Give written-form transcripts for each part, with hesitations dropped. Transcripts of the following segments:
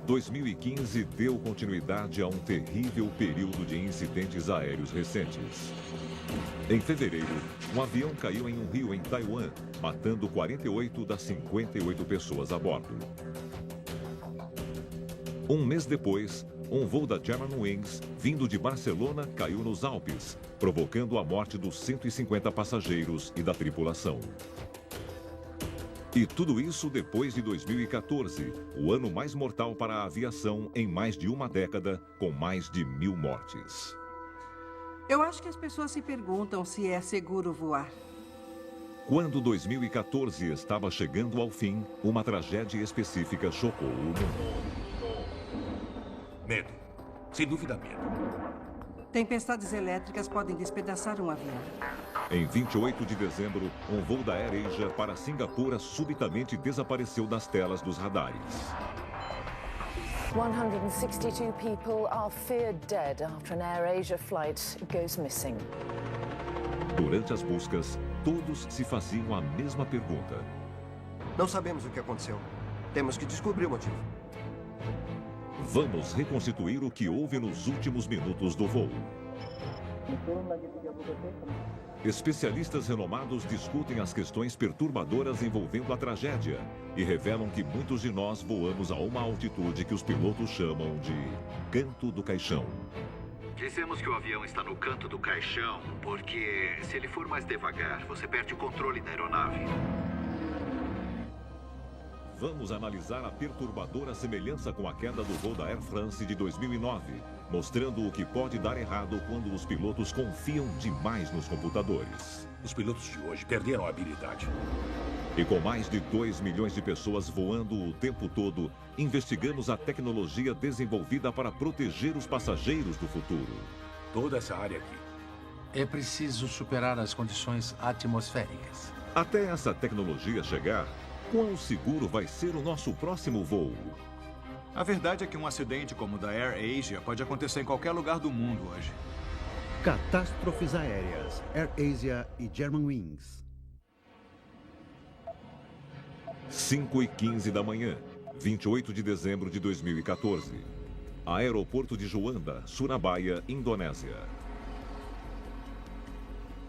2015 deu continuidade a um terrível período de incidentes aéreos recentes. Em fevereiro, um avião caiu em um rio em Taiwan, matando 48 das 58 pessoas a bordo. Um mês depois, um voo da Germanwings, vindo de Barcelona, caiu nos Alpes, provocando a morte dos 150 passageiros e da tripulação. E tudo isso depois de 2014, o ano mais mortal para a aviação em mais de uma década, com mais de 1.000 mortes. Eu acho que as pessoas se perguntam se é seguro voar. Quando 2014 estava chegando ao fim, uma tragédia específica chocou o mundo. Medo. Sem dúvida, medo. Tempestades elétricas podem despedaçar um avião. Em 28 de dezembro, um voo da AirAsia para Singapura subitamente desapareceu das telas dos radares. 162 people are feared dead after an AirAsia flight goes missing. Durante as buscas, todos se faziam a mesma pergunta. Não sabemos o que aconteceu. Temos que descobrir o motivo. Vamos reconstituir o que houve nos últimos minutos do voo. Especialistas renomados discutem as questões perturbadoras envolvendo a tragédia e revelam que muitos de nós voamos a uma altitude que os pilotos chamam de canto do caixão. Dizemos que o avião está no canto do caixão porque, se ele for mais devagar, você perde o controle da aeronave. Vamos analisar a perturbadora semelhança com a queda do voo da Air France de 2009, mostrando o que pode dar errado quando os pilotos confiam demais nos computadores. Os pilotos de hoje perderam a habilidade. E com mais de 2 milhões de pessoas voando o tempo todo, investigamos a tecnologia desenvolvida para proteger os passageiros do futuro. Toda essa área aqui. É preciso superar as condições atmosféricas. Até essa tecnologia chegar, quão seguro vai ser o nosso próximo voo? A verdade é que um acidente como o da AirAsia pode acontecer em qualquer lugar do mundo hoje. Catástrofes aéreas, AirAsia e Germanwings. 5h15 da manhã, 28 de dezembro de 2014. Aeroporto de Juanda, Surabaya, Indonésia.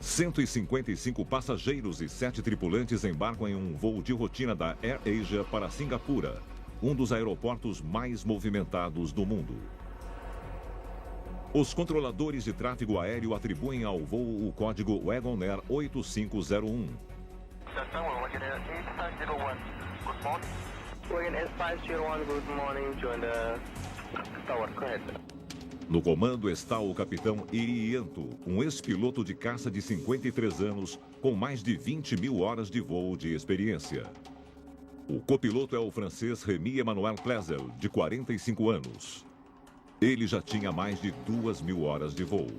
155 passageiros e 7 tripulantes embarcam em um voo de rotina da AirAsia para Singapura, um dos aeroportos mais movimentados do mundo. Os controladores de tráfego aéreo atribuem ao voo o código Wagon Air 8501. No comando está o capitão Irianto, um ex-piloto de caça de 53 anos, com mais de 20.000 horas de voo de experiência. O copiloto é o francês Rémi Emmanuel Klezel, de 45 anos. Ele já tinha mais de 2.000 horas de voo.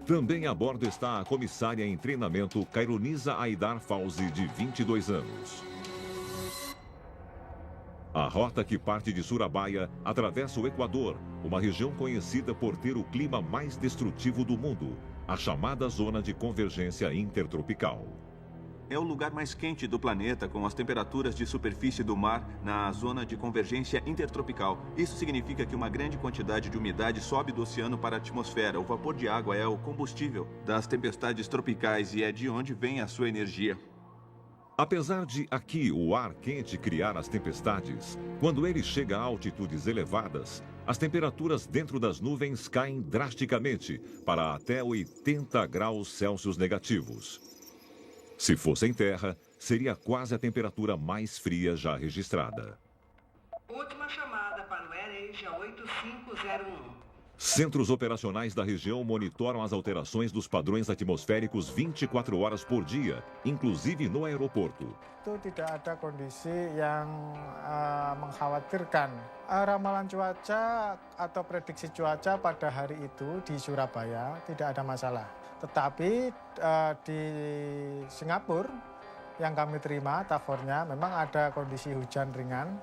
Também a bordo está a comissária em treinamento Kairunisa Aidar Fauzi, de 22 anos. A rota que parte de Surabaya atravessa o Equador, uma região conhecida por ter o clima mais destrutivo do mundo, a chamada Zona de Convergência Intertropical. É o lugar mais quente do planeta, com as temperaturas de superfície do mar na zona de convergência intertropical. Isso significa que uma grande quantidade de umidade sobe do oceano para a atmosfera. O vapor de água é o combustível das tempestades tropicais e é de onde vem a sua energia. Apesar de aqui o ar quente criar as tempestades, quando ele chega a altitudes elevadas, as temperaturas dentro das nuvens caem drasticamente para até 80 graus Celsius negativos. Se fosse em terra, seria quase a temperatura mais fria já registrada. Última chamada para o AirAsia 8501. Centros operacionais da região monitoram as alterações dos padrões atmosféricos 24 horas por dia, inclusive no aeroporto. Itu tidak ada kondisi yang mengkhawatirkan. Ramalan cuaca atau prediksi cuaca pada hari itu di Surabaya tidak ada masalah. Tetapi di Singapura yang kami terima tafornya memang ada kondisi hujan ringan.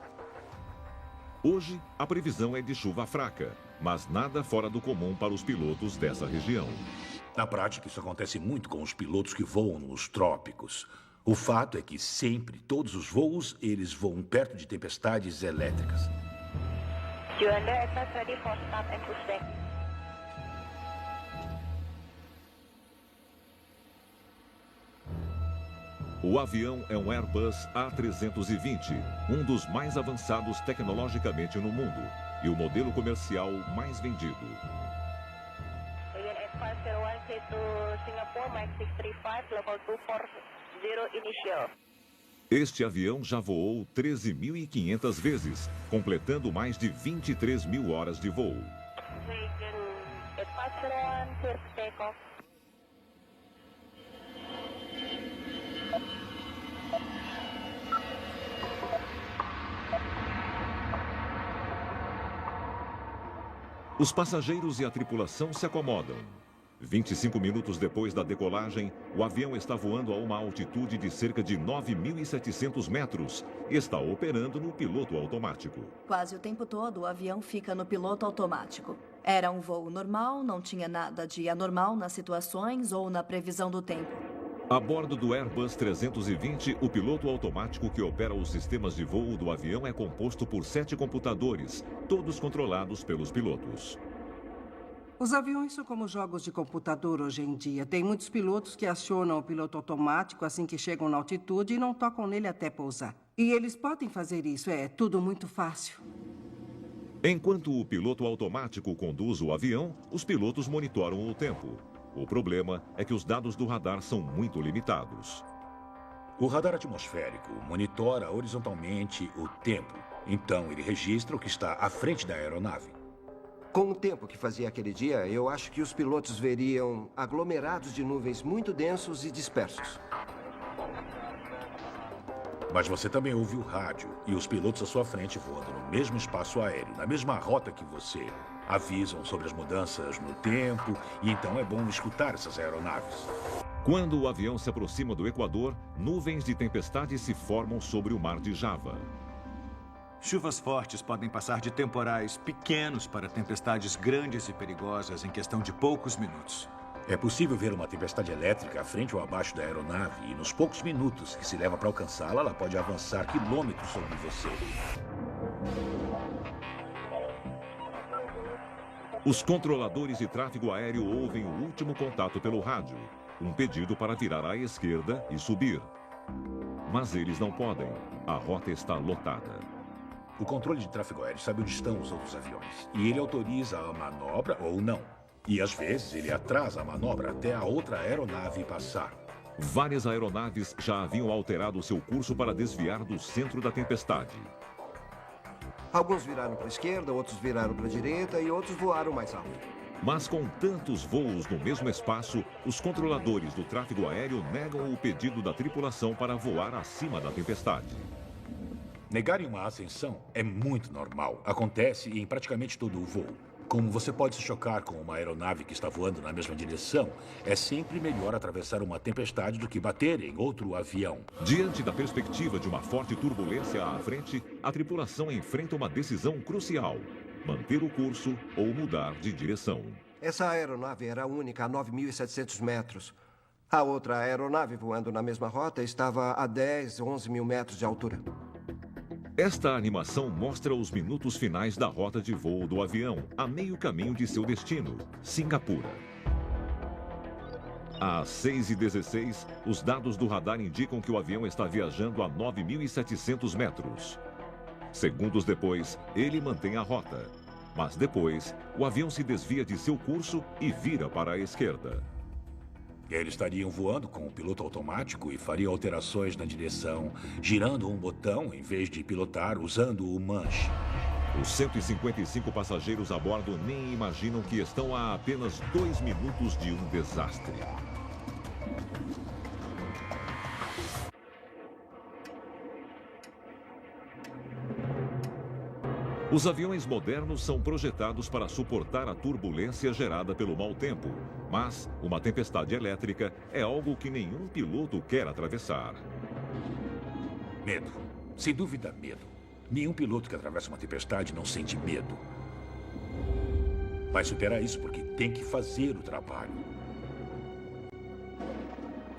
Hoje, a previsão é de chuva fraca, mas nada fora do comum para os pilotos dessa região. Na prática, isso acontece muito com os pilotos que voam nos trópicos. O fato é que sempre, todos os voos, eles voam perto de tempestades elétricas. O avião é um Airbus A320, um dos mais avançados tecnologicamente no mundo e o modelo comercial mais vendido. Este avião já voou 13.500 vezes, completando mais de 23 mil horas de voo. Os passageiros e a tripulação se acomodam. 25 minutos depois da decolagem, o avião está voando a uma altitude de cerca de 9.700 metros e está operando no piloto automático. Quase o tempo todo, o avião fica no piloto automático. Era um voo normal, não tinha nada de anormal nas situações ou na previsão do tempo. A bordo do Airbus 320, o piloto automático que opera os sistemas de voo do avião é composto por 7 computadores, todos controlados pelos pilotos. Os aviões são como jogos de computador hoje em dia. Tem muitos pilotos que acionam o piloto automático assim que chegam na altitude e não tocam nele até pousar. E eles podem fazer isso, é tudo muito fácil. Enquanto o piloto automático conduz o avião, os pilotos monitoram o tempo. O problema é que os dados do radar são muito limitados. O radar atmosférico monitora horizontalmente o tempo. Então, ele registra o que está à frente da aeronave. Com o tempo que fazia aquele dia, eu acho que os pilotos veriam aglomerados de nuvens muito densos e dispersos. Mas você também ouve o rádio e os pilotos à sua frente voando no mesmo espaço aéreo, na mesma rota que você. Avisam sobre as mudanças no tempo e então é bom escutar essas aeronaves. Quando o avião se aproxima do Equador, nuvens de tempestade se formam sobre o Mar de Java. Chuvas fortes podem passar de temporais pequenos para tempestades grandes e perigosas em questão de poucos minutos. É possível ver uma tempestade elétrica à frente ou abaixo da aeronave e nos poucos minutos que se leva para alcançá-la, ela pode avançar quilômetros sobre você. Os controladores de tráfego aéreo ouvem o último contato pelo rádio, um pedido para virar à esquerda e subir. Mas eles não podem. A rota está lotada. O controle de tráfego aéreo sabe onde estão os outros aviões. E ele autoriza a manobra ou não. E às vezes ele atrasa a manobra até a outra aeronave passar. Várias aeronaves já haviam alterado seu curso para desviar do centro da tempestade. Alguns viraram para a esquerda, outros viraram para a direita e outros voaram mais alto. Mas com tantos voos no mesmo espaço, os controladores do tráfego aéreo negam o pedido da tripulação para voar acima da tempestade. Negarem uma ascensão é muito normal. Acontece em praticamente todo o voo. Como você pode se chocar com uma aeronave que está voando na mesma direção, é sempre melhor atravessar uma tempestade do que bater em outro avião. Diante da perspectiva de uma forte turbulência à frente, a tripulação enfrenta uma decisão crucial: manter o curso ou mudar de direção. Essa aeronave era única a 9.700 metros. A outra aeronave voando na mesma rota estava a 10, 11 mil metros de altura. Esta animação mostra os minutos finais da rota de voo do avião, a meio caminho de seu destino, Singapura. Às 6h16, os dados do radar indicam que o avião está viajando a 9.700 metros. Segundos depois, ele mantém a rota. Mas depois, o avião se desvia de seu curso e vira para a esquerda. Eles estariam voando com o piloto automático e fariam alterações na direção, girando um botão em vez de pilotar usando o manche. Os 155 passageiros a bordo nem imaginam que estão a apenas 2 minutos de um desastre. Os aviões modernos são projetados para suportar a turbulência gerada pelo mau tempo, mas uma tempestade elétrica é algo que nenhum piloto quer atravessar. Medo. Sem dúvida, medo. Nenhum piloto que atravessa uma tempestade não sente medo. Vai superar isso porque tem que fazer o trabalho.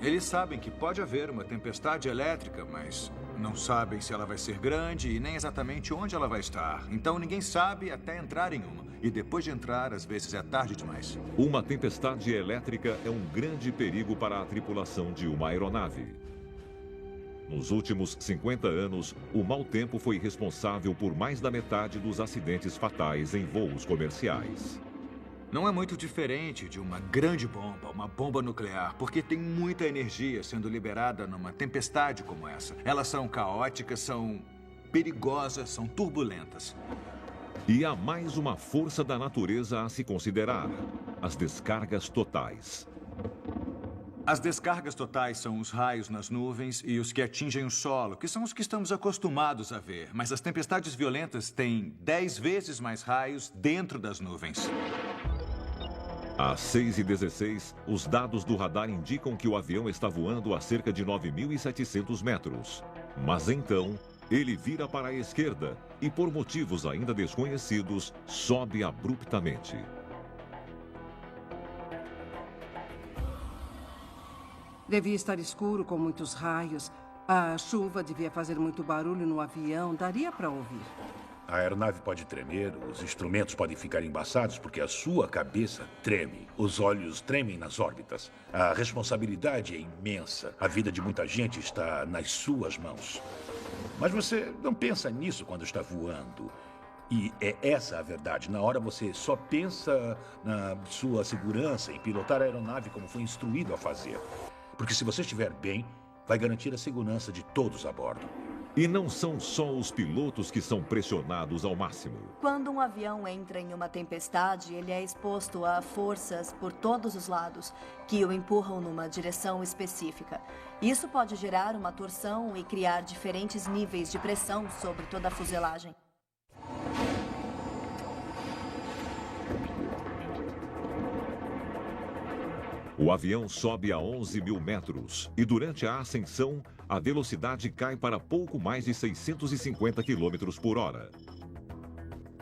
Eles sabem que pode haver uma tempestade elétrica, mas não sabem se ela vai ser grande e nem exatamente onde ela vai estar. Então ninguém sabe até entrar em uma. E depois de entrar, às vezes é tarde demais. Uma tempestade elétrica é um grande perigo para a tripulação de uma aeronave. Nos últimos 50 anos, o mau tempo foi responsável por mais da metade dos acidentes fatais em voos comerciais. Não é muito diferente de uma grande bomba, uma bomba nuclear, porque tem muita energia sendo liberada numa tempestade como essa. Elas são caóticas, são perigosas, são turbulentas. E há mais uma força da natureza a se considerar: as descargas totais. As descargas totais são os raios nas nuvens e os que atingem o solo, que são os que estamos acostumados a ver. Mas as tempestades violentas têm 10 vezes mais raios dentro das nuvens. Às 6h16, os dados do radar indicam que o avião está voando a cerca de 9.700 metros. Mas então, ele vira para a esquerda e, por motivos ainda desconhecidos, sobe abruptamente. Devia estar escuro, com muitos raios. A chuva devia fazer muito barulho no avião. Daria para ouvir. A aeronave pode tremer, os instrumentos podem ficar embaçados porque a sua cabeça treme. Os olhos tremem nas órbitas. A responsabilidade é imensa. A vida de muita gente está nas suas mãos. Mas você não pensa nisso quando está voando. E é essa a verdade. Na hora você só pensa na sua segurança, em pilotar a aeronave como foi instruído a fazer. Porque se você estiver bem, vai garantir a segurança de todos a bordo. E não são só os pilotos que são pressionados ao máximo. Quando um avião entra em uma tempestade, ele é exposto a forças por todos os lados que o empurram numa direção específica. Isso pode gerar uma torção e criar diferentes níveis de pressão sobre toda a fuselagem. O avião sobe a 11.000 metros e, durante a ascensão, a velocidade cai para pouco mais de 650 km por hora.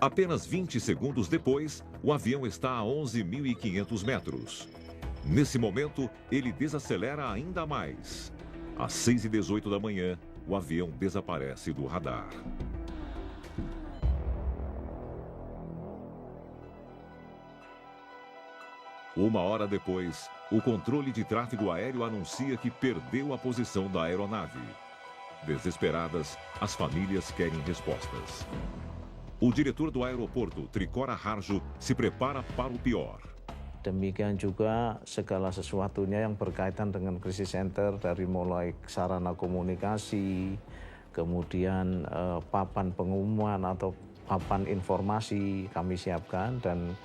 Apenas 20 segundos depois, o avião está a 11.500 metros. Nesse momento, ele desacelera ainda mais. Às 6h18 da manhã, o avião desaparece do radar. Uma hora depois, o controle de tráfego aéreo anuncia que perdeu a posição da aeronave. Desesperadas, as famílias querem respostas. O diretor do aeroporto, Trikora Harjo, se prepara para o pior. Demikian juga segala sesuatunya yang berkaitan dengan krisis center, dari mulai sarana komunikasi, kemudian papan pengumuman atau papan informasi kami siapkan, dan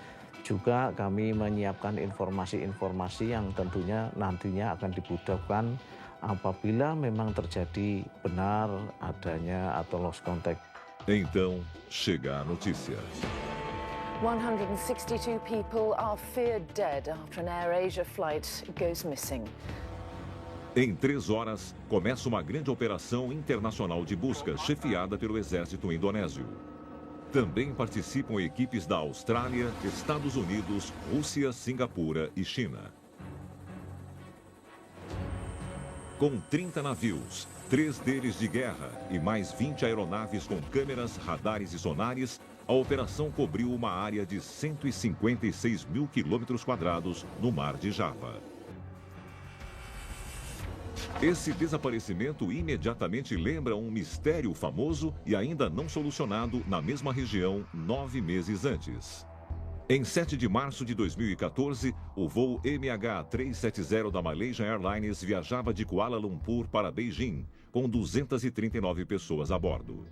juga kami menyiapkan informasi-informasi yang tentunya nantinya akan dibutuhkan apabila memang terjadi benar adanya atau lost contact. Então, chega a notícia. 162 people are feared dead after an AirAsia flight goes missing. Em 3 horas, começa uma grande operação internacional de busca chefiada pelo exército indonésio. Também participam equipes da Austrália, Estados Unidos, Rússia, Singapura e China. Com 30 navios, 3 deles de guerra e mais 20 aeronaves com câmeras, radares e sonares, a operação cobriu uma área de 156.000 km² no Mar de Java. Esse desaparecimento imediatamente lembra um mistério famoso e ainda não solucionado na mesma região 9 meses antes. Em 7 de março de 2014, o voo MH370 da Malaysia Airlines viajava de Kuala Lumpur para Beijing, com 239 pessoas a bordo.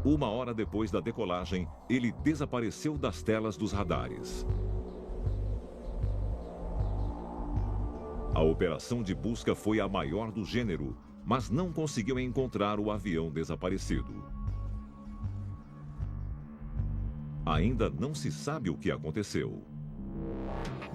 Uma hora depois da decolagem, ele desapareceu das telas dos radares. A operação de busca foi a maior do gênero, mas não conseguiu encontrar o avião desaparecido. Ainda não se sabe o que aconteceu.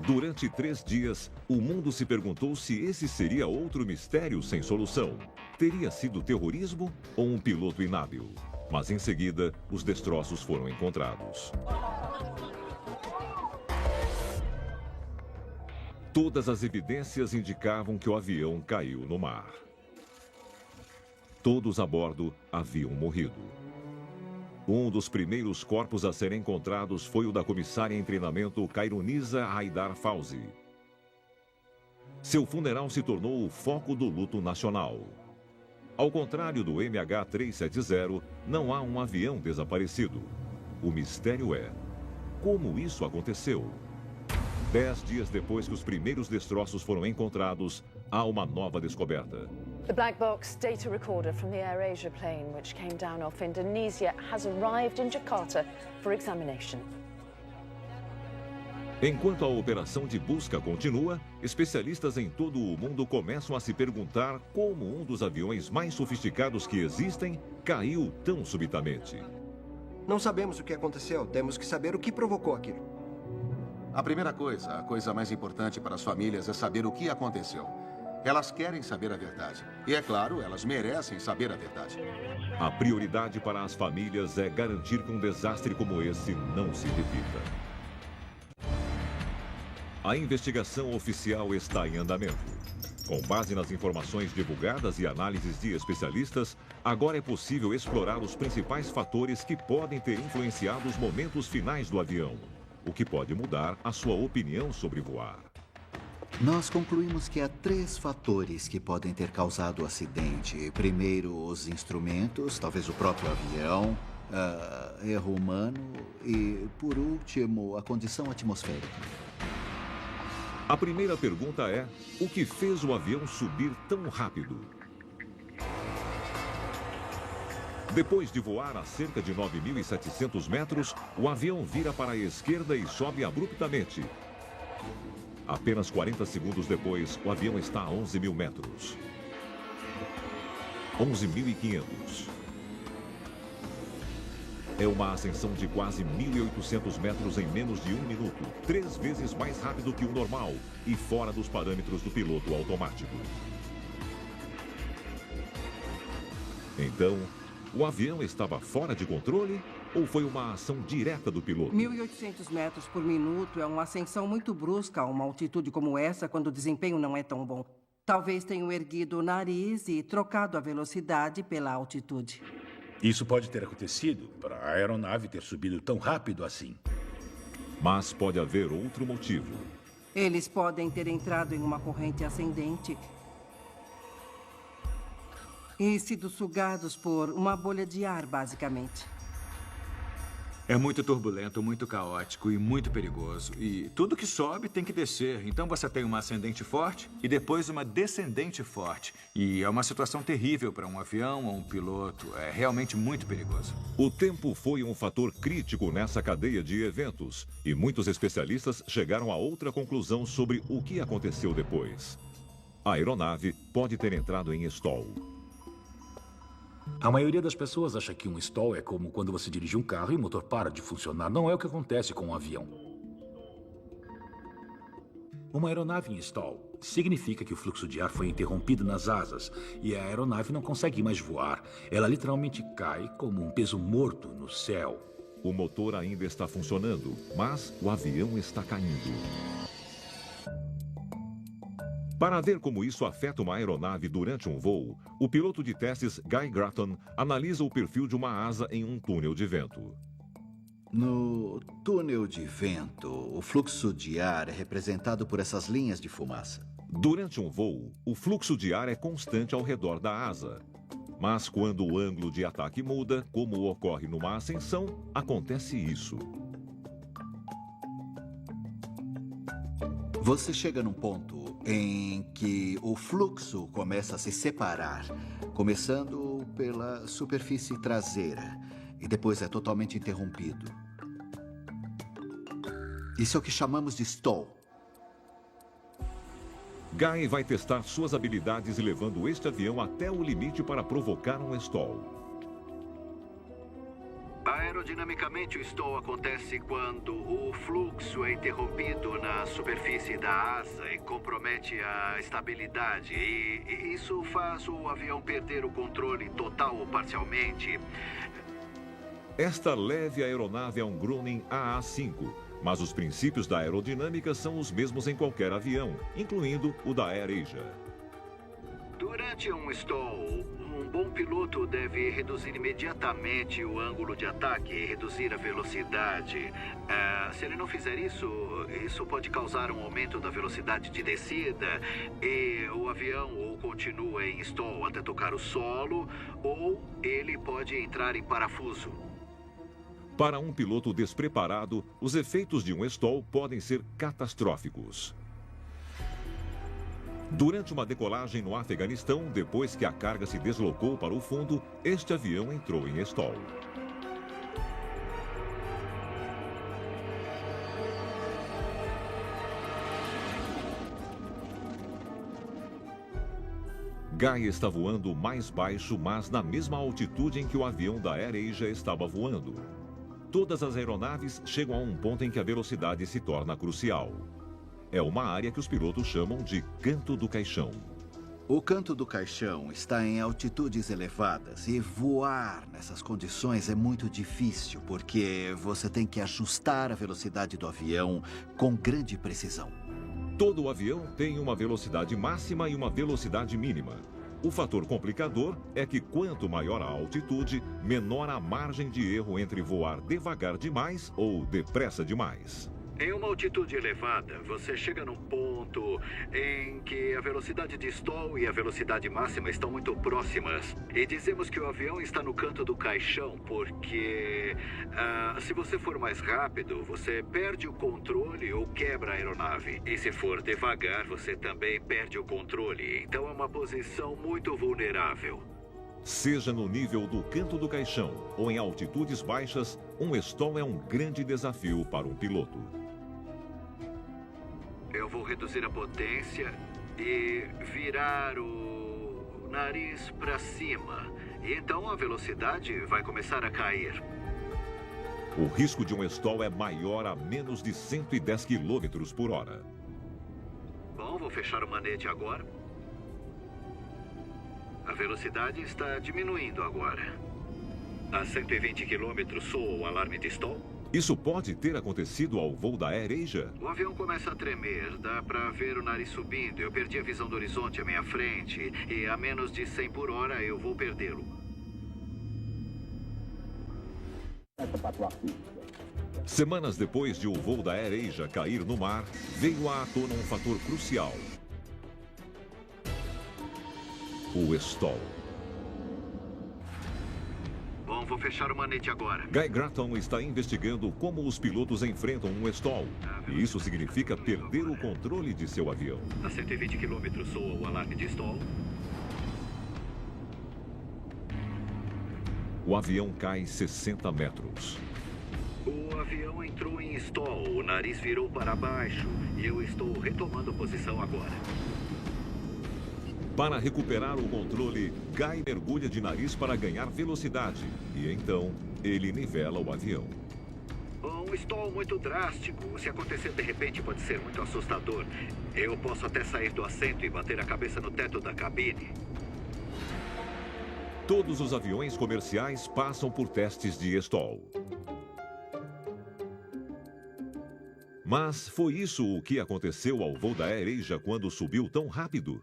Durante 3 dias, o mundo se perguntou se esse seria outro mistério sem solução. Teria sido terrorismo ou um piloto inábil? Mas em seguida, os destroços foram encontrados. Todas as evidências indicavam que o avião caiu no mar. Todos a bordo haviam morrido. Um dos primeiros corpos a serem encontrados foi o da comissária em treinamento Khairunisa Haidar Fauzi. Seu funeral se tornou o foco do luto nacional. Ao contrário do MH370, não há um avião desaparecido. O mistério é: como isso aconteceu? 10 dias depois que os primeiros destroços foram encontrados, há uma nova descoberta. The black box data recorder from the AirAsia plane, which came down off Indonesia, has arrived in Jakarta for examination. Enquanto a operação de busca continua, especialistas em todo o mundo começam a se perguntar como um dos aviões mais sofisticados que existem caiu tão subitamente. Não sabemos o que aconteceu. Temos que saber o que provocou aquilo. A primeira coisa, a coisa mais importante para as famílias é saber o que aconteceu. Elas querem saber a verdade. E, é claro, elas merecem saber a verdade. A prioridade para as famílias é garantir que um desastre como esse não se repita. A investigação oficial está em andamento. Com base nas informações divulgadas e análises de especialistas, agora é possível explorar os principais fatores que podem ter influenciado os momentos finais do avião, o que pode mudar a sua opinião sobre voar. Nós concluímos que há 3 fatores que podem ter causado o acidente. Primeiro, os instrumentos, talvez o próprio avião, erro humano e, por último, a condição atmosférica. A primeira pergunta é: o que fez o avião subir tão rápido? Depois de voar a cerca de 9.700 metros, o avião vira para a esquerda e sobe abruptamente. Apenas 40 segundos depois, o avião está a 11.000 metros. 11.500. É uma ascensão de quase 1.800 metros em menos de 1 minuto, 3 vezes mais rápido que o normal e fora dos parâmetros do piloto automático. Então, o avião estava fora de controle ou foi uma ação direta do piloto? 1.800 metros por minuto é uma ascensão muito brusca a uma altitude como essa quando o desempenho não é tão bom. Talvez tenham erguido o nariz e trocado a velocidade pela altitude. Isso pode ter acontecido para a aeronave ter subido tão rápido assim. Mas pode haver outro motivo. Eles podem ter entrado em uma corrente ascendente e sido sugados por uma bolha de ar, basicamente. É muito turbulento, muito caótico e muito perigoso. E tudo que sobe tem que descer. Então você tem uma ascendente forte e depois uma descendente forte. E é uma situação terrível para um avião ou um piloto. É realmente muito perigoso. O tempo foi um fator crítico nessa cadeia de eventos. E muitos especialistas chegaram a outra conclusão sobre o que aconteceu depois. A aeronave pode ter entrado em stall. A maioria das pessoas acha que um stall é como quando você dirige um carro e o motor para de funcionar. Não é o que acontece com um avião. Uma aeronave em stall significa que o fluxo de ar foi interrompido nas asas e a aeronave não consegue mais voar. Ela literalmente cai como um peso morto no céu. O motor ainda está funcionando, mas o avião está caindo. Para ver como isso afeta uma aeronave durante um voo, o piloto de testes Guy Gratton analisa o perfil de uma asa em um túnel de vento. No túnel de vento, o fluxo de ar é representado por essas linhas de fumaça. Durante um voo, o fluxo de ar é constante ao redor da asa. Mas quando o ângulo de ataque muda, como ocorre numa ascensão, acontece isso. Você chega num ponto em que o fluxo começa a se separar, começando pela superfície traseira e depois é totalmente interrompido. Isso é o que chamamos de stall. Guy vai testar suas habilidades levando este avião até o limite para provocar um stall. Aerodinamicamente, o stall acontece quando o fluxo é interrompido na superfície da asa e compromete a estabilidade. E isso faz o avião perder o controle total ou parcialmente. Esta leve aeronave é um Groningen AA-5, mas os princípios da aerodinâmica são os mesmos em qualquer avião, incluindo o da AirAsia. Durante um stall, um bom piloto deve reduzir imediatamente o ângulo de ataque e reduzir a velocidade. Se ele não fizer isso, isso pode causar um aumento da velocidade de descida e o avião ou continua em stall até tocar o solo ou ele pode entrar em parafuso. Para um piloto despreparado, os efeitos de um stall podem ser catastróficos. Durante uma decolagem no Afeganistão, depois que a carga se deslocou para o fundo, este avião entrou em stall. Guy está voando mais baixo, mas na mesma altitude em que o avião da AirAsia estava voando. Todas as aeronaves chegam a um ponto em que a velocidade se torna crucial. É uma área que os pilotos chamam de canto do caixão. O canto do caixão está em altitudes elevadas e voar nessas condições é muito difícil porque você tem que ajustar a velocidade do avião com grande precisão. Todo o avião tem uma velocidade máxima e uma velocidade mínima. O fator complicador é que quanto maior a altitude, menor a margem de erro entre voar devagar demais ou depressa demais. Em uma altitude elevada, você chega num ponto em que a velocidade de stall e a velocidade máxima estão muito próximas. E dizemos que o avião está no canto do caixão porque se você for mais rápido, você perde o controle ou quebra a aeronave. E se for devagar, você também perde o controle. Então é uma posição muito vulnerável. Seja no nível do canto do caixão ou em altitudes baixas, um stall é um grande desafio para um piloto. Eu vou reduzir a potência e virar o nariz para cima. E então a velocidade vai começar a cair. O risco de um stall é maior a menos de 110 km por hora. Bom, vou fechar o manete agora. A velocidade está diminuindo agora. A 120 km soa o alarme de stall. Isso pode ter acontecido ao voo da AirAsia? O avião começa a tremer, dá para ver o nariz subindo. Eu perdi a visão do horizonte à minha frente e a menos de 100 por hora eu vou perdê-lo. Semanas depois de o voo da AirAsia cair no mar, veio à tona um fator crucial: o stall. Bom, vou fechar o manete agora. Guy Gratton está investigando como os pilotos enfrentam um stall. E isso significa perder o controle de seu avião. A 120 km soa o alarme de stall. O avião cai 60 metros. O avião entrou em stall, o nariz virou para baixo e eu estou retomando a posição agora. Para recuperar o controle, Guy mergulha de nariz para ganhar velocidade. E então, ele nivela o avião. Um stall muito drástico. Se acontecer de repente, pode ser muito assustador. Eu posso até sair do assento e bater a cabeça no teto da cabine. Todos os aviões comerciais passam por testes de stall. Mas foi isso o que aconteceu ao voo da AirAsia quando subiu tão rápido?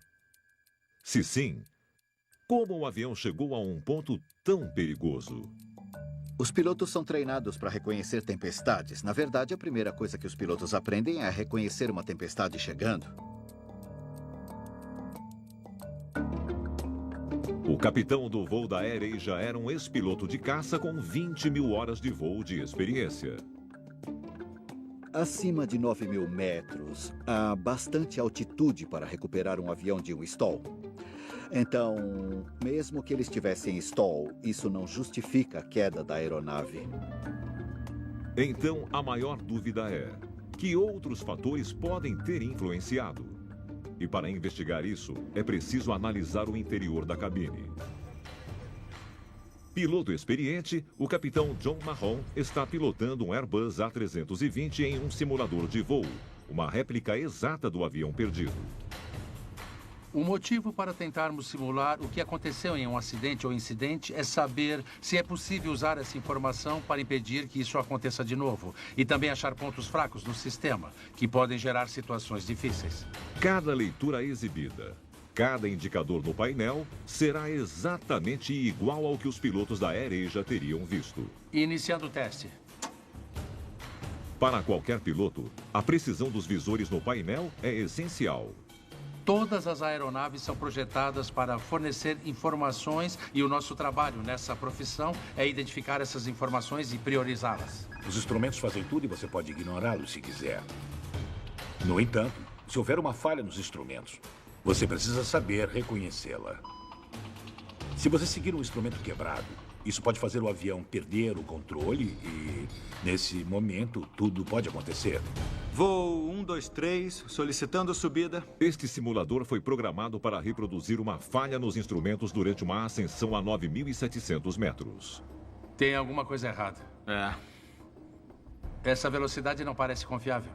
Se sim, como o avião chegou a um ponto tão perigoso? Os pilotos são treinados para reconhecer tempestades. Na verdade, a primeira coisa que os pilotos aprendem é reconhecer uma tempestade chegando. O capitão do voo da AirAsia era um ex-piloto de caça com 20 mil horas de voo de experiência. Acima de 9.000 metros, há bastante altitude para recuperar um avião de um stall. Então, mesmo que ele estivesse em stall, isso não justifica a queda da aeronave. Então, a maior dúvida é: que outros fatores podem ter influenciado? E para investigar isso, é preciso analisar o interior da cabine. Piloto experiente, o capitão John Mahon está pilotando um Airbus A320 em um simulador de voo, uma réplica exata do avião perdido. O motivo para tentarmos simular o que aconteceu em um acidente ou incidente é saber se é possível usar essa informação para impedir que isso aconteça de novo. E também achar pontos fracos no sistema, que podem gerar situações difíceis. Cada leitura exibida, cada indicador no painel será exatamente igual ao que os pilotos da AirAsia teriam visto. Iniciando o teste. Para qualquer piloto, a precisão dos visores no painel é essencial. Todas as aeronaves são projetadas para fornecer informações e o nosso trabalho nessa profissão é identificar essas informações e priorizá-las. Os instrumentos fazem tudo e você pode ignorá-los se quiser. No entanto, se houver uma falha nos instrumentos, você precisa saber reconhecê-la. Se você seguir um instrumento quebrado, isso pode fazer o avião perder o controle e, nesse momento, tudo pode acontecer. Voo 123, solicitando subida. Este simulador foi programado para reproduzir uma falha nos instrumentos durante uma ascensão a 9.700 metros. Tem alguma coisa errada. Essa velocidade não parece confiável.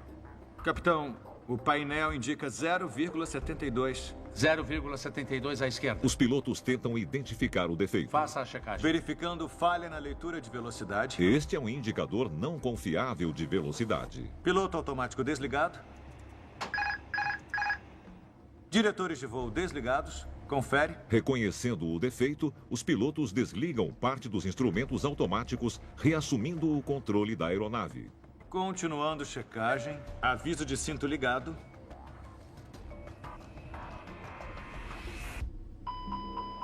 Capitão, o painel indica 0,72. 0,72 à esquerda. Os pilotos tentam identificar o defeito. Faça a checagem. Verificando falha na leitura de velocidade. Este é um indicador não confiável de velocidade. Piloto automático desligado. Diretores de voo desligados. Confere. Reconhecendo o defeito, os pilotos desligam parte dos instrumentos automáticos, reassumindo o controle da aeronave. Continuando checagem. Aviso de cinto ligado.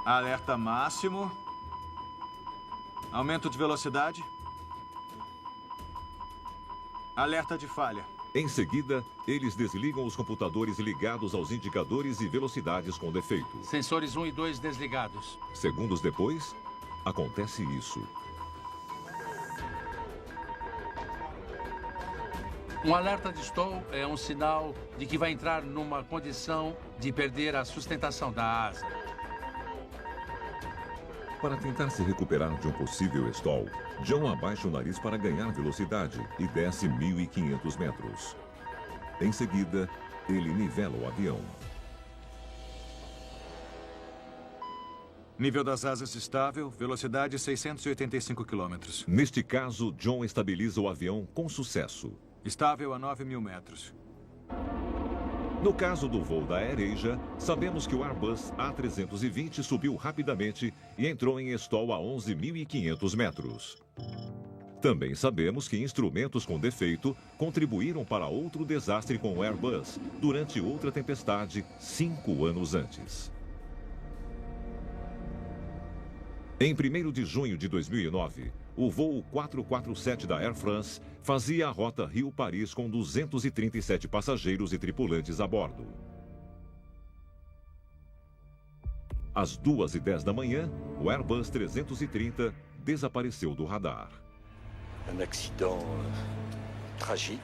Alerta máximo. Aumento de velocidade. Alerta de falha. Em seguida, eles desligam os computadores ligados aos indicadores e velocidades com defeito. Sensores 1 e 2 desligados. Segundos depois, acontece isso. Um alerta de stall é um sinal de que vai entrar numa condição de perder a sustentação da asa. Para tentar se recuperar de um possível stall, John abaixa o nariz para ganhar velocidade e desce 1.500 metros. Em seguida, ele nivela o avião. Nível das asas estável, velocidade 685 km. Neste caso, John estabiliza o avião com sucesso. Estável a 9.000 metros. No caso do voo da AirAsia, sabemos que o Airbus A320 subiu rapidamente e entrou em stall a 11.500 metros. Também sabemos que instrumentos com defeito contribuíram para outro desastre com o Airbus durante outra tempestade 5 anos antes. Em 1º de junho de 2009, o voo 447 da Air France fazia a rota Rio-Paris com 237 passageiros e tripulantes a bordo. Às 2h10 da manhã, o Airbus 330 desapareceu do radar. Um acidente trágico.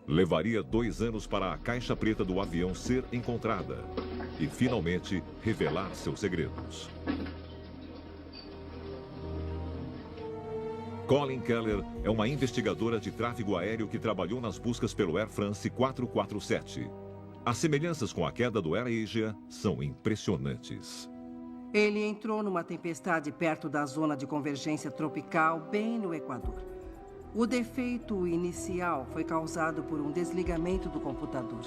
Levaria 2 anos para a caixa preta do avião ser encontrada e, finalmente, revelar seus segredos. Colin Keller é uma investigadora de tráfego aéreo que trabalhou nas buscas pelo Air France 447. As semelhanças com a queda do AirAsia são impressionantes. Ele entrou numa tempestade perto da zona de convergência tropical, bem no Equador. O defeito inicial foi causado por um desligamento do computador.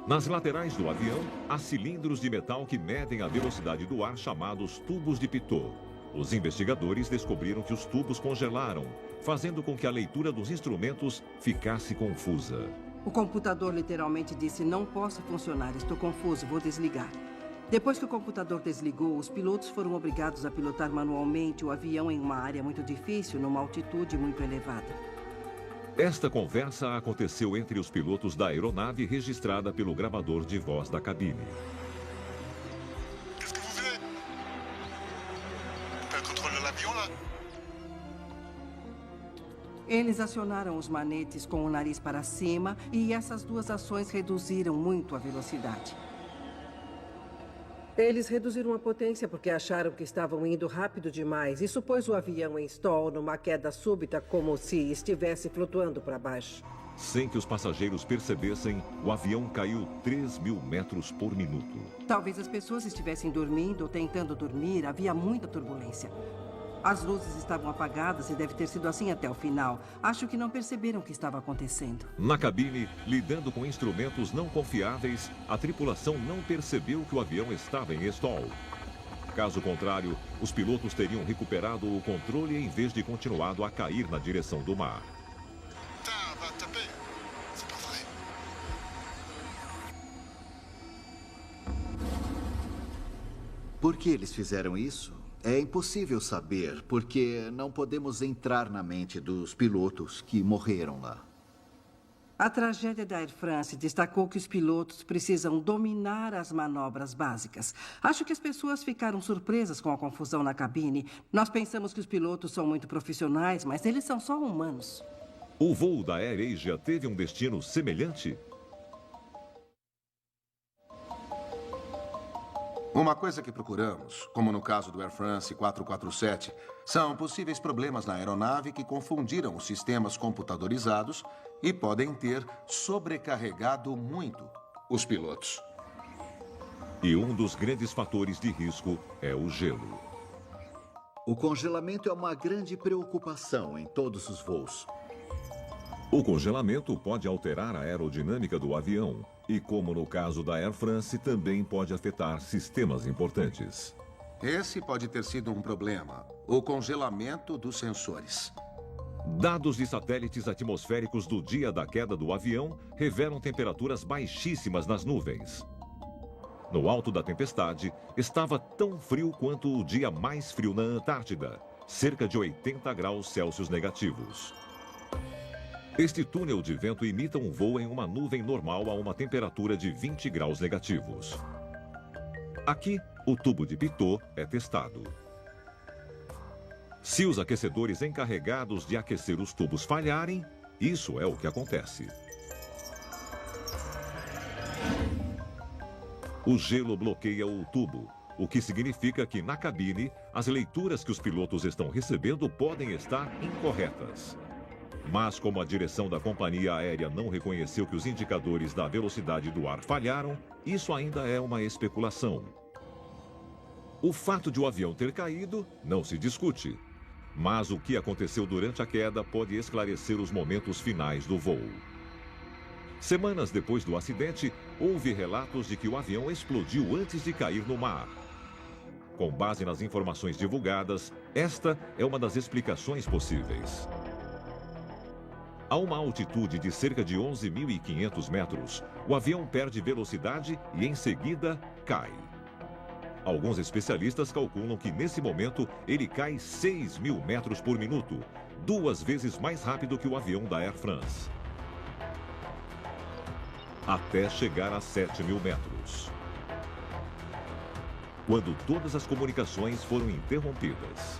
Nas laterais do avião, há cilindros de metal que medem a velocidade do ar chamados tubos de Pitot. Os investigadores descobriram que os tubos congelaram, fazendo com que a leitura dos instrumentos ficasse confusa. O computador literalmente disse: "Não posso funcionar, estou confuso, vou desligar". Depois que o computador desligou, os pilotos foram obrigados a pilotar manualmente o avião em uma área muito difícil, numa altitude muito elevada. Esta conversa aconteceu entre os pilotos da aeronave registrada pelo gravador de voz da cabine. Eles acionaram os manetes com o nariz para cima e essas duas ações reduziram muito a velocidade. Eles reduziram a potência porque acharam que estavam indo rápido demais. Isso pôs o avião em stall numa queda súbita, como se estivesse flutuando para baixo. Sem que os passageiros percebessem, o avião caiu 3.000 metros por minuto. Talvez as pessoas estivessem dormindo ou tentando dormir. Havia muita turbulência. As luzes estavam apagadas e deve ter sido assim até o final. Acho que não perceberam o que estava acontecendo. Na cabine, lidando com instrumentos não confiáveis, a tripulação não percebeu que o avião estava em stall. Caso contrário, os pilotos teriam recuperado o controle em vez de continuado a cair na direção do mar. Por que eles fizeram isso? É impossível saber, porque não podemos entrar na mente dos pilotos que morreram lá. A tragédia da Air France destacou que os pilotos precisam dominar as manobras básicas. Acho que as pessoas ficaram surpresas com a confusão na cabine. Nós pensamos que os pilotos são muito profissionais, mas eles são só humanos. O voo da AirAsia teve um destino semelhante? Uma coisa que procuramos, como no caso do Air France 447, são possíveis problemas na aeronave que confundiram os sistemas computadorizados e podem ter sobrecarregado muito os pilotos. E um dos grandes fatores de risco é o gelo. O congelamento é uma grande preocupação em todos os voos. O congelamento pode alterar a aerodinâmica do avião e, como no caso da Air France, também pode afetar sistemas importantes. Esse pode ter sido um problema, o congelamento dos sensores. Dados de satélites atmosféricos do dia da queda do avião revelam temperaturas baixíssimas nas nuvens. No alto da tempestade, estava tão frio quanto o dia mais frio na Antártida, cerca de 80 graus Celsius negativos. Este túnel de vento imita um voo em uma nuvem normal a uma temperatura de 20 graus negativos. Aqui, o tubo de Pitot é testado. Se os aquecedores encarregados de aquecer os tubos falharem, isso é o que acontece. O gelo bloqueia o tubo, o que significa que na cabine, as leituras que os pilotos estão recebendo podem estar incorretas. Mas como a direção da companhia aérea não reconheceu que os indicadores da velocidade do ar falharam, isso ainda é uma especulação. O fato de o avião ter caído não se discute, mas o que aconteceu durante a queda pode esclarecer os momentos finais do voo. Semanas depois do acidente, houve relatos de que o avião explodiu antes de cair no mar. Com base nas informações divulgadas, esta é uma das explicações possíveis. A uma altitude de cerca de 11.500 metros, o avião perde velocidade e, em seguida, cai. Alguns especialistas calculam que, nesse momento, ele cai 6.000 metros por minuto, 2 vezes mais rápido que o avião da Air France. Até chegar a 7.000 metros. Quando todas as comunicações foram interrompidas.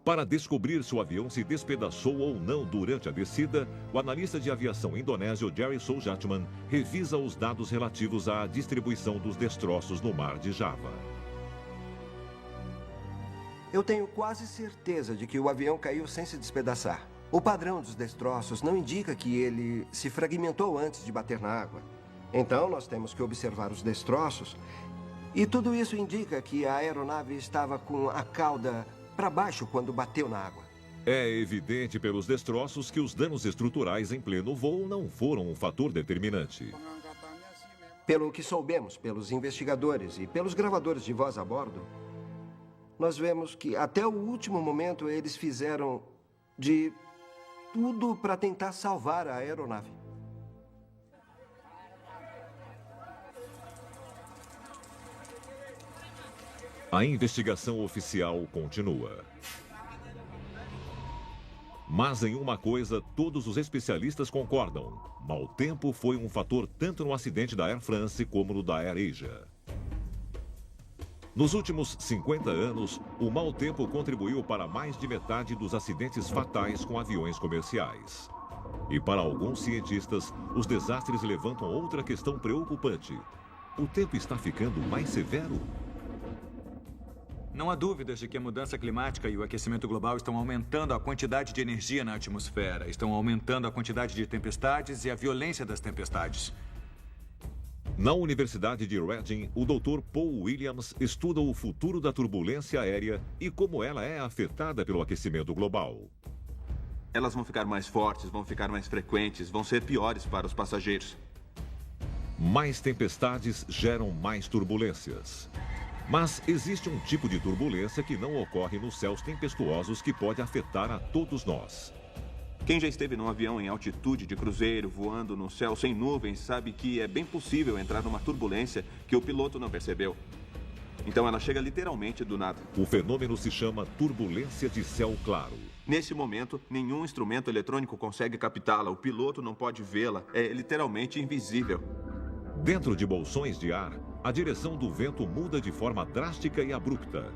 Para descobrir se o avião se despedaçou ou não durante a descida, o analista de aviação indonésio Jerry Soljatman revisa os dados relativos à distribuição dos destroços no mar de Java. Eu tenho quase certeza de que o avião caiu sem se despedaçar. O padrão dos destroços não indica que ele se fragmentou antes de bater na água. Então, nós temos que observar os destroços. E tudo isso indica que a aeronave estava com a cauda para baixo quando bateu na água. É evidente pelos destroços que os danos estruturais em pleno voo não foram um fator determinante. Pelo que soubemos pelos investigadores e pelos gravadores de voz a bordo, nós vemos que até o último momento eles fizeram de tudo para tentar salvar a aeronave. A investigação oficial continua. Mas em uma coisa, todos os especialistas concordam. Mau tempo foi um fator tanto no acidente da Air France como no da AirAsia. Nos últimos 50 anos, o mau tempo contribuiu para mais de metade dos acidentes fatais com aviões comerciais. E para alguns cientistas, os desastres levantam outra questão preocupante. O tempo está ficando mais severo? Não há dúvidas de que a mudança climática e o aquecimento global estão aumentando a quantidade de energia na atmosfera, estão aumentando a quantidade de tempestades e a violência das tempestades. Na Universidade de Reading, o Dr. Paul Williams estuda o futuro da turbulência aérea e como ela é afetada pelo aquecimento global. Elas vão ficar mais fortes, vão ficar mais frequentes, vão ser piores para os passageiros. Mais tempestades geram mais turbulências. Mas existe um tipo de turbulência que não ocorre nos céus tempestuosos que pode afetar a todos nós. Quem já esteve num avião em altitude de cruzeiro, voando no céu sem nuvens, sabe que é bem possível entrar numa turbulência que o piloto não percebeu. Então ela chega literalmente do nada. O fenômeno se chama turbulência de céu claro. Nesse momento, nenhum instrumento eletrônico consegue captá-la, o piloto não pode vê-la, é literalmente invisível. Dentro de bolsões de ar, a direção do vento muda de forma drástica e abrupta.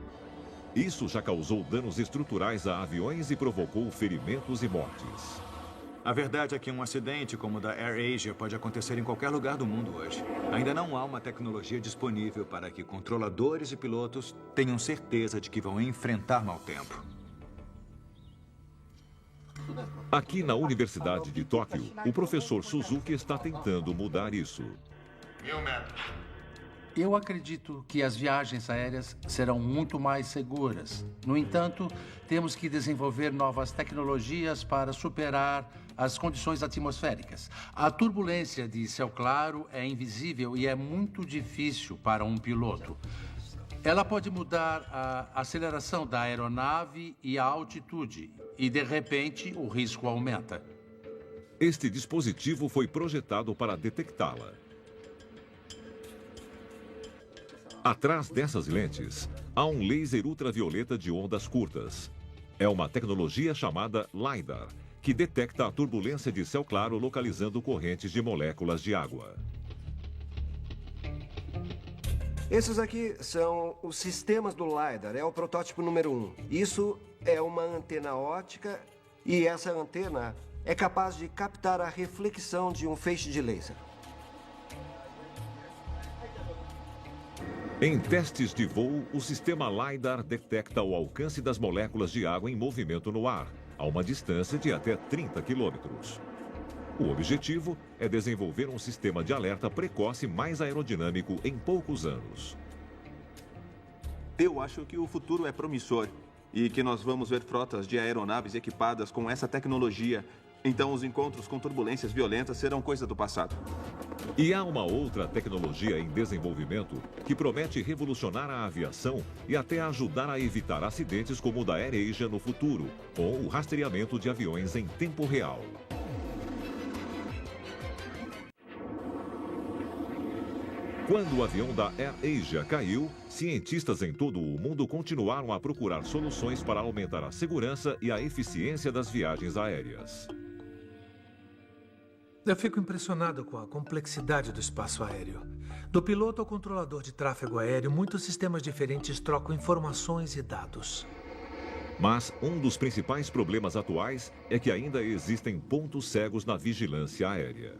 Isso já causou danos estruturais a aviões e provocou ferimentos e mortes. A verdade é que um acidente como o da AirAsia pode acontecer em qualquer lugar do mundo hoje. Ainda não há uma tecnologia disponível para que controladores e pilotos tenham certeza de que vão enfrentar mau tempo. Aqui na Universidade de Tóquio, o professor Suzuki está tentando mudar isso. 1000 metros. Eu acredito que as viagens aéreas serão muito mais seguras. No entanto, temos que desenvolver novas tecnologias para superar as condições atmosféricas. A turbulência de céu claro é invisível e é muito difícil para um piloto. Ela pode mudar a aceleração da aeronave e a altitude, e de repente o risco aumenta. Este dispositivo foi projetado para detectá-la. Atrás dessas lentes, há um laser ultravioleta de ondas curtas. É uma tecnologia chamada LiDAR, que detecta a turbulência de céu claro localizando correntes de moléculas de água. Esses aqui são os sistemas do LiDAR, é o protótipo número 1. Isso é uma antena óptica e essa antena é capaz de captar a reflexão de um feixe de laser. Em testes de voo, o sistema LiDAR detecta o alcance das moléculas de água em movimento no ar, a uma distância de até 30 quilômetros. O objetivo é desenvolver um sistema de alerta precoce mais aerodinâmico em poucos anos. Eu acho que o futuro é promissor e que nós vamos ver frotas de aeronaves equipadas com essa tecnologia. Então, os encontros com turbulências violentas serão coisa do passado. E há uma outra tecnologia em desenvolvimento que promete revolucionar a aviação e até ajudar a evitar acidentes como o da AirAsia no futuro, com o rastreamento de aviões em tempo real. Quando o avião da AirAsia caiu, cientistas em todo o mundo continuaram a procurar soluções para aumentar a segurança e a eficiência das viagens aéreas. Eu fico impressionado com a complexidade do espaço aéreo. Do piloto ao controlador de tráfego aéreo, muitos sistemas diferentes trocam informações e dados. Mas um dos principais problemas atuais é que ainda existem pontos cegos na vigilância aérea.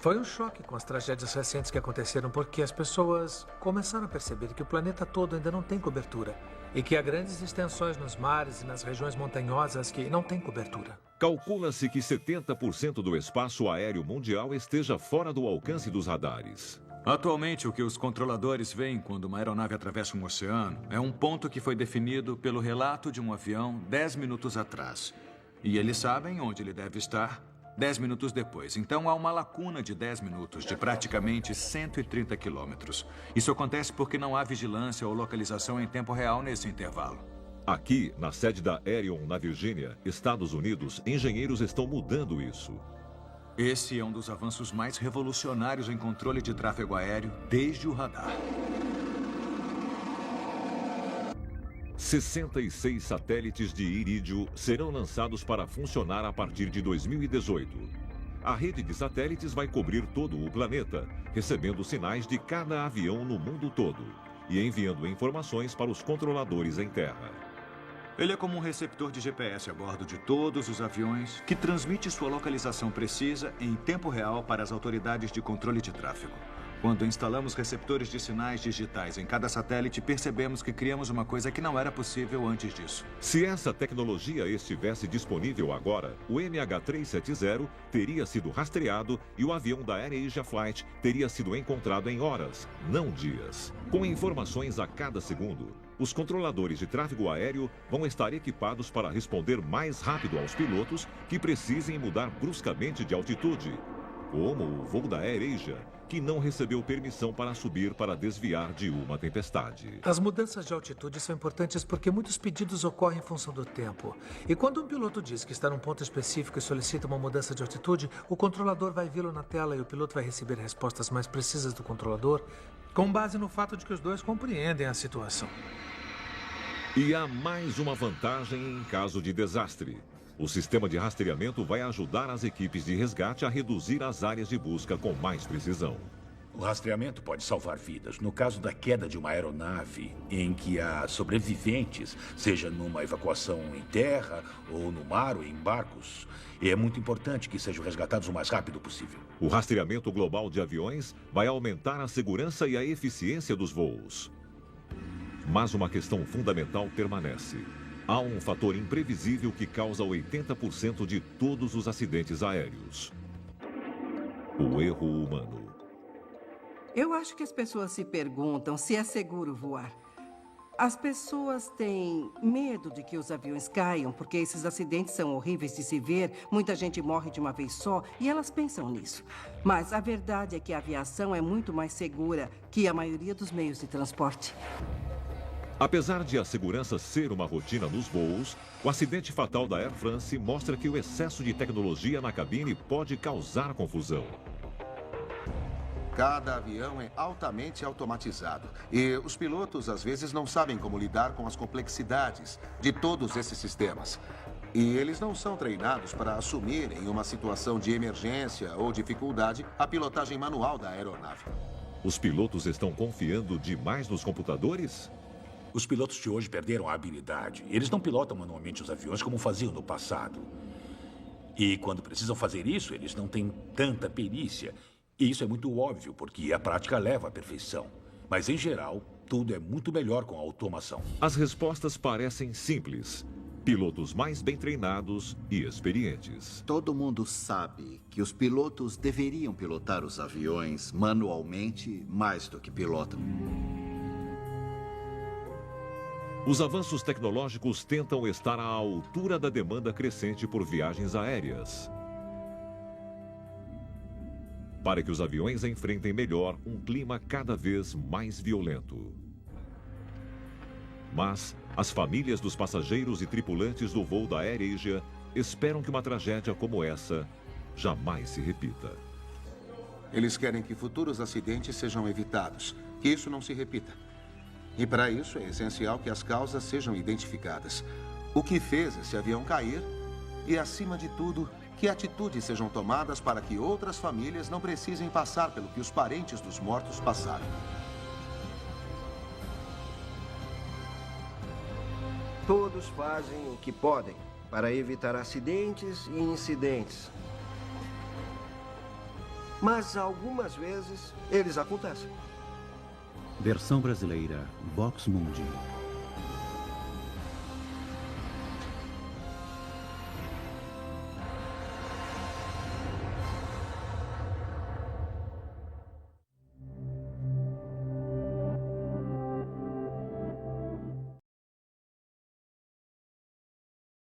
Foi um choque com as tragédias recentes que aconteceram porque as pessoas começaram a perceber que o planeta todo ainda não tem cobertura e que há grandes extensões nos mares e nas regiões montanhosas que não têm cobertura. Calcula-se que 70% do espaço aéreo mundial esteja fora do alcance dos radares. Atualmente, o que os controladores veem quando uma aeronave atravessa um oceano é um ponto que foi definido pelo relato de um avião 10 minutos atrás. E eles sabem onde ele deve estar 10 minutos depois. Então, há uma lacuna de 10 minutos, de praticamente 130 quilômetros. Isso acontece porque não há vigilância ou localização em tempo real nesse intervalo. Aqui, na sede da Aerion, na Virgínia, Estados Unidos, engenheiros estão mudando isso. Esse é um dos avanços mais revolucionários em controle de tráfego aéreo desde o radar. 66 satélites de irídio serão lançados para funcionar a partir de 2018. A rede de satélites vai cobrir todo o planeta, recebendo sinais de cada avião no mundo todo e enviando informações para os controladores em terra. Ele é como um receptor de GPS a bordo de todos os aviões que transmite sua localização precisa em tempo real para as autoridades de controle de tráfego. Quando instalamos receptores de sinais digitais em cada satélite, percebemos que criamos uma coisa que não era possível antes disso. Se essa tecnologia estivesse disponível agora, o MH370 teria sido rastreado e o avião da AirAsia Flight teria sido encontrado em horas, não dias. Com informações a cada segundo, os controladores de tráfego aéreo vão estar equipados para responder mais rápido aos pilotos que precisem mudar bruscamente de altitude, como o voo da AirAsia, que não recebeu permissão para subir para desviar de uma tempestade. As mudanças de altitude são importantes porque muitos pedidos ocorrem em função do tempo. E quando um piloto diz que está num ponto específico e solicita uma mudança de altitude, o controlador vai vê-lo na tela e o piloto vai receber respostas mais precisas do controlador, com base no fato de que os dois compreendem a situação. E há mais uma vantagem em caso de desastre. O sistema de rastreamento vai ajudar as equipes de resgate a reduzir as áreas de busca com mais precisão. O rastreamento pode salvar vidas. No caso da queda de uma aeronave em que há sobreviventes, seja numa evacuação em terra, ou no mar, ou em barcos, é muito importante que sejam resgatados o mais rápido possível. O rastreamento global de aviões vai aumentar a segurança e a eficiência dos voos. Mas uma questão fundamental permanece. Há um fator imprevisível que causa 80% de todos os acidentes aéreos: o erro humano. Eu acho que as pessoas se perguntam se é seguro voar. As pessoas têm medo de que os aviões caiam, porque esses acidentes são horríveis de se ver, muita gente morre de uma vez só, e elas pensam nisso. Mas a verdade é que a aviação é muito mais segura que a maioria dos meios de transporte. Apesar de a segurança ser uma rotina nos voos, o acidente fatal da Air France mostra que o excesso de tecnologia na cabine pode causar confusão. Cada avião é altamente automatizado e os pilotos às vezes não sabem como lidar com as complexidades de todos esses sistemas. E eles não são treinados para assumir, em uma situação de emergência ou dificuldade, a pilotagem manual da aeronave. Os pilotos estão confiando demais nos computadores? Os pilotos de hoje perderam a habilidade. Eles não pilotam manualmente os aviões como faziam no passado. E quando precisam fazer isso, eles não têm tanta perícia. E isso é muito óbvio, porque a prática leva à perfeição. Mas, em geral, tudo é muito melhor com a automação. As respostas parecem simples. Pilotos mais bem treinados e experientes. Todo mundo sabe que os pilotos deveriam pilotar os aviões manualmente mais do que pilotam. Os avanços tecnológicos tentam estar à altura da demanda crescente por viagens aéreas, para que os aviões enfrentem melhor um clima cada vez mais violento. Mas as famílias dos passageiros e tripulantes do voo da AirAsia esperam que uma tragédia como essa jamais se repita. Eles querem que futuros acidentes sejam evitados, que isso não se repita. E para isso é essencial que as causas sejam identificadas. O que fez esse avião cair e, acima de tudo, que atitudes sejam tomadas para que outras famílias não precisem passar pelo que os parentes dos mortos passaram. Todos fazem o que podem para evitar acidentes e incidentes. Mas algumas vezes eles acontecem. Versão brasileira, Vox Mundi.